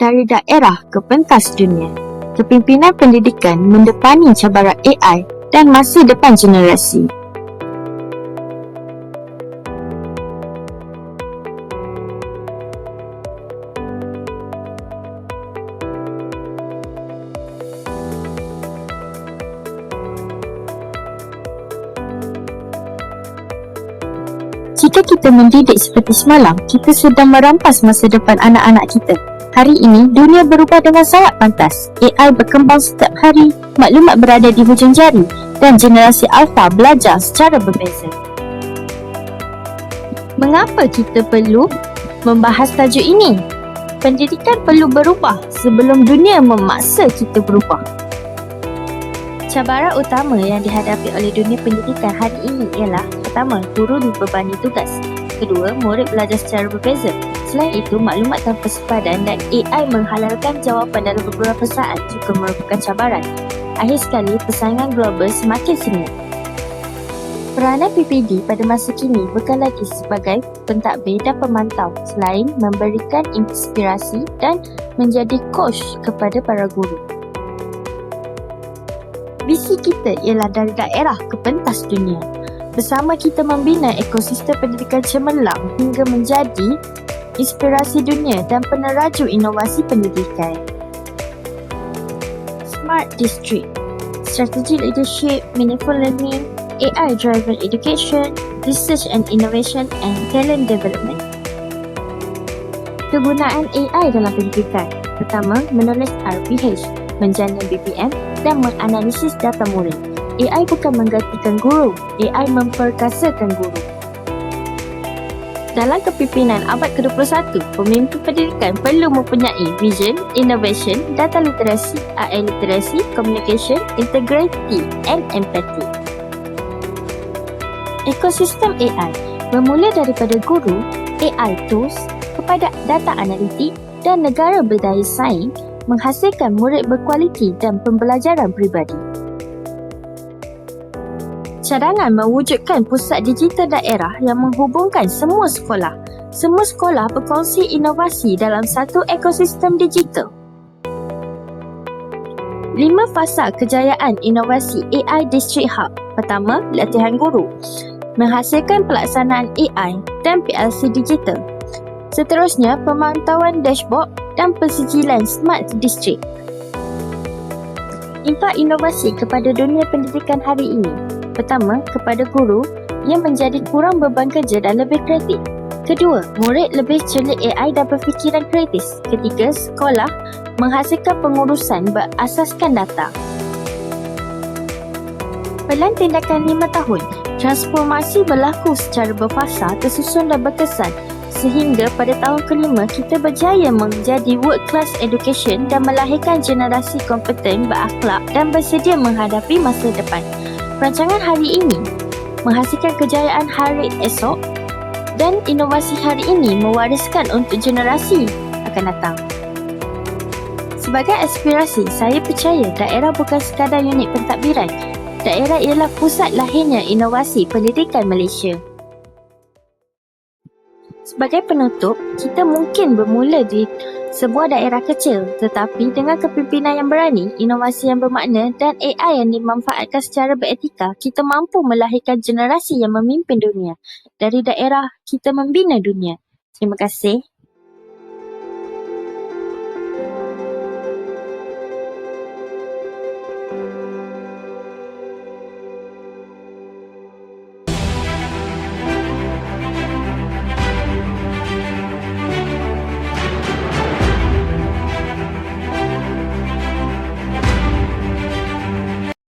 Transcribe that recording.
dari daerah ke pentas dunia. Kepimpinan pendidikan mendepani cabaran AI dan masa depan generasi. Jika kita mendidik seperti semalam, kita sedang merampas masa depan anak-anak kita. Hari ini, dunia berubah dengan sangat pantas. AI berkembang setiap hari, maklumat berada di hujung jari dan generasi Alpha belajar secara berbeza. Mengapa kita perlu membahas tajuk ini? Pendidikan perlu berubah sebelum dunia memaksa kita berubah. Cabaran utama yang dihadapi oleh dunia pendidikan hari ini ialah: pertama, guru dibebani tugas. Kedua, murid belajar secara berbeza. Selain itu, maklumat tanpa sepadan dan AI menghalalkan jawapan dalam beberapa saat juga merupakan cabaran. Akhir sekali, persaingan global semakin sengit. Peranan PPD pada masa kini bukan lagi sebagai pentadbir dan pemantau, selain memberikan inspirasi dan menjadi coach kepada para guru. Visi kita ialah dari daerah ke pentas dunia. Bersama kita membina ekosistem pendidikan cemerlang hingga menjadi inspirasi dunia dan peneraju inovasi pendidikan. Smart District, Strategic Leadership, Meaningful Learning, AI-Driven Education, Research and Innovation, and Talent Development. Kegunaan AI dalam pendidikan. Pertama, menulis RPH, menjana BPM dan menganalisis data murid. AI bukan menggantikan guru, AI memperkasakan guru. Dalam kepimpinan abad ke-21, pemimpin pendidikan perlu mempunyai vision, innovation, data literasi, AI literasi, communication, integrity and empathy. Ekosistem AI bermula daripada guru, AI tools, kepada data analitik dan negara berdaya saing menghasilkan murid berkualiti dan pembelajaran peribadi. Cadangan mewujudkan pusat digital daerah yang menghubungkan semua sekolah. Semua sekolah berkongsi inovasi dalam satu ekosistem digital. 5 fasa kejayaan inovasi AI District Hub. Pertama, latihan guru. Menghasilkan pelaksanaan AI dan PLC digital. Seterusnya, pemantauan dashboard dan pensijilan Smart District. Impak inovasi kepada dunia pendidikan hari ini. Pertama, kepada guru, ia menjadi kurang beban kerja dan lebih kreatif. Kedua, murid lebih celik AI dan berfikiran kritis. Ketiga, sekolah menghasilkan pengurusan berasaskan data. Pelan tindakan 5 tahun, transformasi berlaku secara berfasa, tersusun dan berkesan. Sehingga pada tahun kelima kita berjaya menjadi world class education dan melahirkan generasi kompeten, berakhlak dan bersedia menghadapi masa depan. Rancangan hari ini menghasilkan kejayaan hari esok dan inovasi hari ini mewariskan untuk generasi akan datang. Sebagai aspirasi, saya percaya daerah bukan sekadar unit pentadbiran. Daerah ialah pusat lahirnya inovasi pendidikan Malaysia. Sebagai penutup, kita mungkin bermula di sebuah daerah kecil, tetapi dengan kepimpinan yang berani, inovasi yang bermakna dan AI yang dimanfaatkan secara beretika, kita mampu melahirkan generasi yang memimpin dunia. Dari daerah, kita membina dunia. Terima kasih.